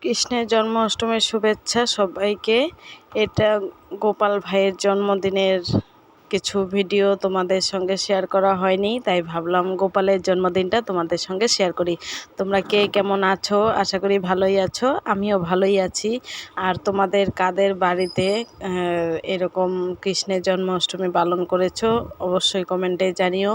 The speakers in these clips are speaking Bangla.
কৃষ্ণের জন্মাষ্টমীর শুভেচ্ছা সবাইকে। এটা গোপাল ভাইয়ের জন্মদিনের কিছু ভিডিও তোমাদের সঙ্গে শেয়ার করা হয়নি, তাই ভাবলাম গোপালের জন্মদিনটা তোমাদের সঙ্গে শেয়ার করি। তোমরা কে কেমন আছো? আশা করি ভালোই আছো, আমিও ভালোই আছি। আর তোমাদের কাদের বাড়িতে এরকম কৃষ্ণের জন্মাষ্টমী পালন করেছো অবশ্যই কমেন্টে জানিও।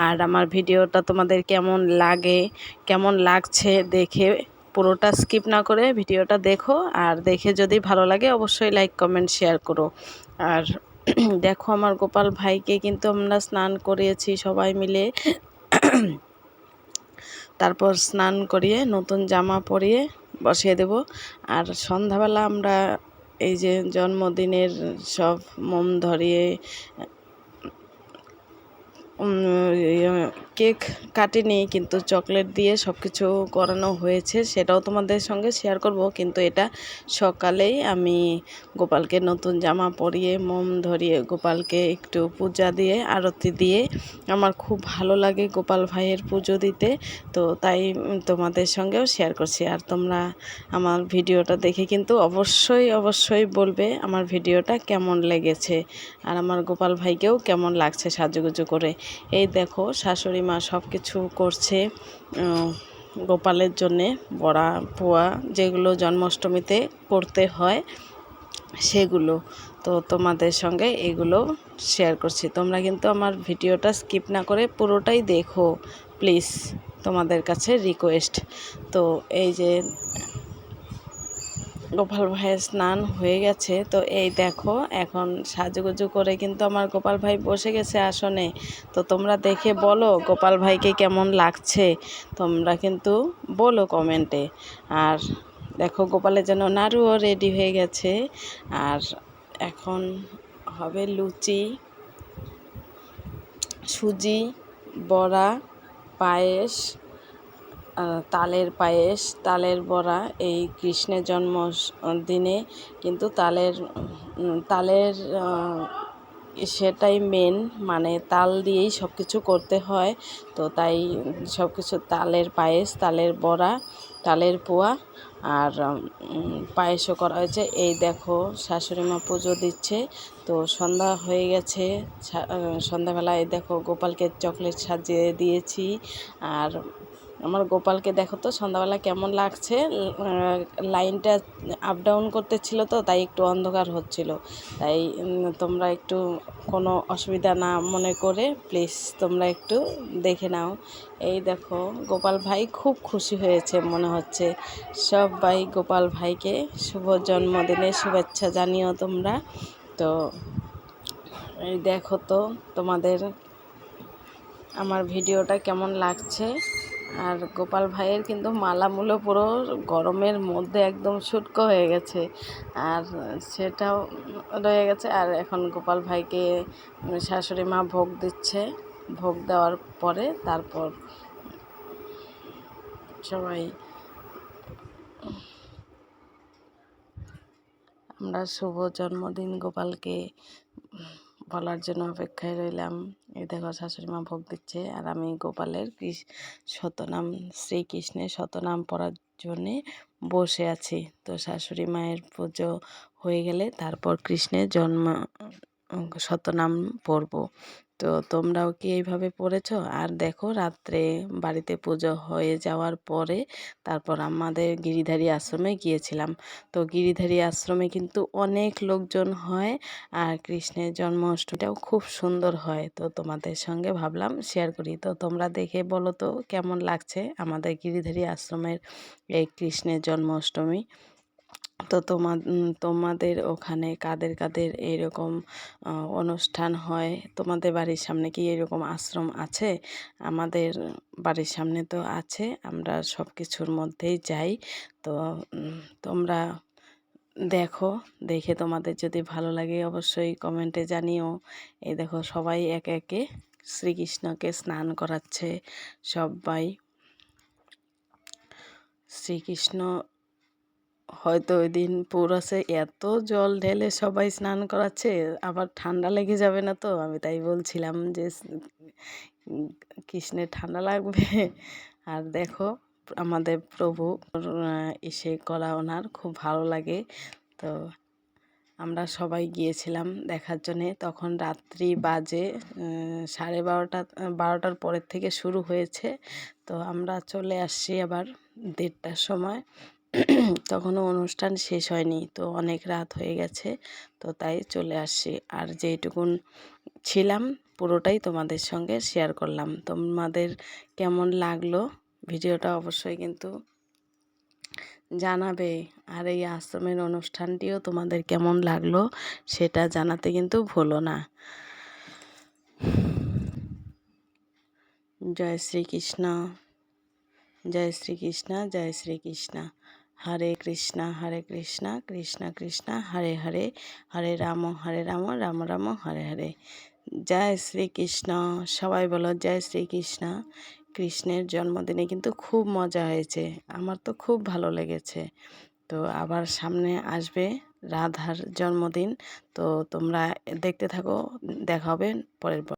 আর আমার ভিডিওটা তোমাদের কেমন লাগে, কেমন লাগছে দেখে পুরোটা স্কিপ না করে ভিডিওটা দেখো। আর দেখে যদি ভালো লাগে অবশ্যই লাইক কমেন্ট শেয়ার করো। আর দেখো আমার গোপাল ভাইকে কিন্তু আমরা স্নান করিয়েছি সবাই মিলে। তারপর স্নান করিয়ে নতুন জামা পরিয়ে বসিয়ে দেব। আর সন্ধ্যাবেলা আমরা এই যে জন্মদিনের সব মোম ধরিয়ে কেক কাটিনি, কিন্তু চকলেট দিয়ে সব কিছু করানো হয়েছে, সেটাও তোমাদের সঙ্গে শেয়ার করব। কিন্তু এটা সকালেই আমি গোপালকে নতুন জামা পরিয়ে মোম ধরিয়ে গোপালকে একটু পূজা দিয়ে আরতি দিয়ে, আমার খুব ভালো লাগে গোপাল ভাইয়ের পুজো দিতে, তো তাই তোমাদের সঙ্গেও শেয়ার করছি। আর তোমরা আমার ভিডিওটা দেখে কিন্তু অবশ্যই বলবে আমার ভিডিওটা কেমন লেগেছে, আর আমার গোপাল ভাইকেও কেমন লাগছে সাজুগুজু করে। এই দেখো শাশুড়ি মা সব কিছু করছে গোপালের জন্যে, বড়া পোয়া যেগুলো জন্মাষ্টমীতে করতে হয় সেগুলো। তো তোমাদের সঙ্গে এগুলো শেয়ার করছি। তোমরা কিন্তু আমার ভিডিওটা স্কিপ না করে পুরোটাই দেখো প্লিজ, তোমাদের কাছে রিকোয়েস্ট। তো এই যে গোপাল ভাইয়ের স্নান হয়ে গেছে, তো এই দেখো এখন সাজুগুজু করে কিন্তু আমার গোপাল ভাই বসে গেছে আসনে। তো তোমরা দেখে বলো গোপাল ভাইকে কেমন লাগছে, তোমরা কিন্তু বলো কমেন্টে। আর দেখো গোপালের জন্য নাড়ুও রেডি হয়ে গেছে। আর এখন হবে লুচি, সুজি, বড়া, পায়েস, তালের পায়েস, তালের বড়া। এই কৃষ্ণের জন্মদিনে কিন্তু তালের সেটাই মেন, মানে তাল দিয়েই সব কিছু করতে হয়। তো তাই সব কিছু তালের পায়েস, তালের বড়া, তালের পোয়া আর পায়েসও করা হয়েছে। এই দেখো শাশুড়ি মা পুজো দিচ্ছে। তো সন্ধ্যা হয়ে গেছে, সন্ধ্যাবেলায় দেখো গোপালকে চকলেট সাজিয়ে দিয়েছি। আর আমার গোপালকে দেখো তো সন্ধ্যাবেলা কেমন লাগছে। লাইনটা আপ ডাউন করতেছিল, তো তাই একটু অন্ধকার হচ্ছিল, তাই তোমরা একটু কোনো অসুবিধা না মনে করে প্লিজ তোমরা একটু দেখে নাও। এই দেখো গোপাল ভাই খুব খুশি হয়েছে মনে হচ্ছে। সবাই গোপাল ভাইকে শুভ জন্মদিনের শুভেচ্ছা জানিও তোমরা। তো এই দেখো তো তোমাদের আমার ভিডিওটা কেমন লাগছে। আর গোপাল ভাইয়ের কিন্তু মালামূলো পুরো গরমের মধ্যে একদম শুষ্ক হয়ে গেছে, আর সেটাও রয়ে গেছে। আর এখন গোপাল ভাইকে শাশুড়ি মা ভোগ দিচ্ছে, ভোগ দেওয়ার পরে তারপর সবাই আমরা শুভ জন্মদিন গোপালকে বলার জন্য অপেক্ষায় রইলাম। এই দেখো শাশুড়ি মা ভোগ দিচ্ছে, আর আমি গোপালের শতনাম, শ্রীকৃষ্ণের শতনাম পড়ার জন্যে বসে আছি। তো শাশুড়ি মায়ের পুজো হয়ে গেলে তারপর কৃষ্ণের শতনাম পড়ব। তো তোমরাও কি এইভাবে পড়েছ? আর দেখো রাত্রে বাড়িতে পুজো হয়ে যাওয়ার পরে তারপর আমাদের গিরিধারী আশ্রমে গিয়েছিলাম। তো গিরিধারী আশ্রমে কিন্তু অনেক লোকজন হয়, আর কৃষ্ণের জন্মাষ্টমীটাও খুব সুন্দর হয়। তো তোমাদের সঙ্গে ভাবলাম শেয়ার করি। তো তোমরা দেখে বলো তো কেমন লাগছে আমাদের গিরিধারী আশ্রমের এই কৃষ্ণের জন্মাষ্টমী। তো তোমাদের ওখানে কাদের এরকম অনুষ্ঠান হয়? তোমাদের বাড়ির সামনে কি এরকম আশ্রম আছে? আমাদের বাড়ির সামনে তো আছে, আমরা সব কিছুর মধ্যেই যাই। তো তোমরা দেখো, দেখে তোমাদের যদি ভালো লাগে অবশ্যই কমেন্টে জানিও। এই দেখো সবাই একে একে শ্রীকৃষ্ণকে স্নান করাচ্ছে সবাই। শ্রীকৃষ্ণ হয়তো ওই দিন পৌরাসে এত জল ঢেলে সবাই স্নান করাচ্ছে, আবার ঠান্ডা লেগে যাবে না? তো আমি তাই বলছিলাম যে কৃষ্ণের ঠান্ডা লাগবে। আর দেখো আমাদের প্রভু এসে করা ওনার খুব ভালো লাগে। তো আমরা সবাই গিয়েছিলাম দেখার জন্যে। তখন রাত্রি বাজে 12:30টার পরের থেকে শুরু হয়েছে। তো আমরা চলে আসছি আবার 1:30টার সময়। তখনও অনুষ্ঠান শেষ হয়নি, তো অনেক রাত হয়ে গেছে, তো তাই চলে আসছি। আর যেইটুকুন ছিলাম পুরোটাই তোমাদের সঙ্গে শেয়ার করলাম। তোমাদের কেমন লাগলো ভিডিওটা অবশ্যই কিন্তু জানাবে। আর এই আশ্রমের অনুষ্ঠানটিও তোমাদের কেমন লাগলো সেটা জানাতে কিন্তু ভুলো না। জয় শ্রীকৃষ্ণ, জয় শ্রীকৃষ্ণ, জয় শ্রীকৃষ্ণ। হরে কৃষ্ণ হরে কৃষ্ণ, কৃষ্ণ কৃষ্ণ হরে হরে, হরে রাম রাম রাম হরে হরে। জয় শ্রীকৃষ্ণ। সবাই বলো জয় শ্রীকৃষ্ণ। কৃষ্ণের জন্মদিনে কিন্তু খুব মজা হয়েছে, আমার তো খুব ভালো লেগেছে। তো আবার সামনে আসবে রাধার জন্মদিন, তো তোমরা দেখতে থাকো, দেখা হবে পরের পর।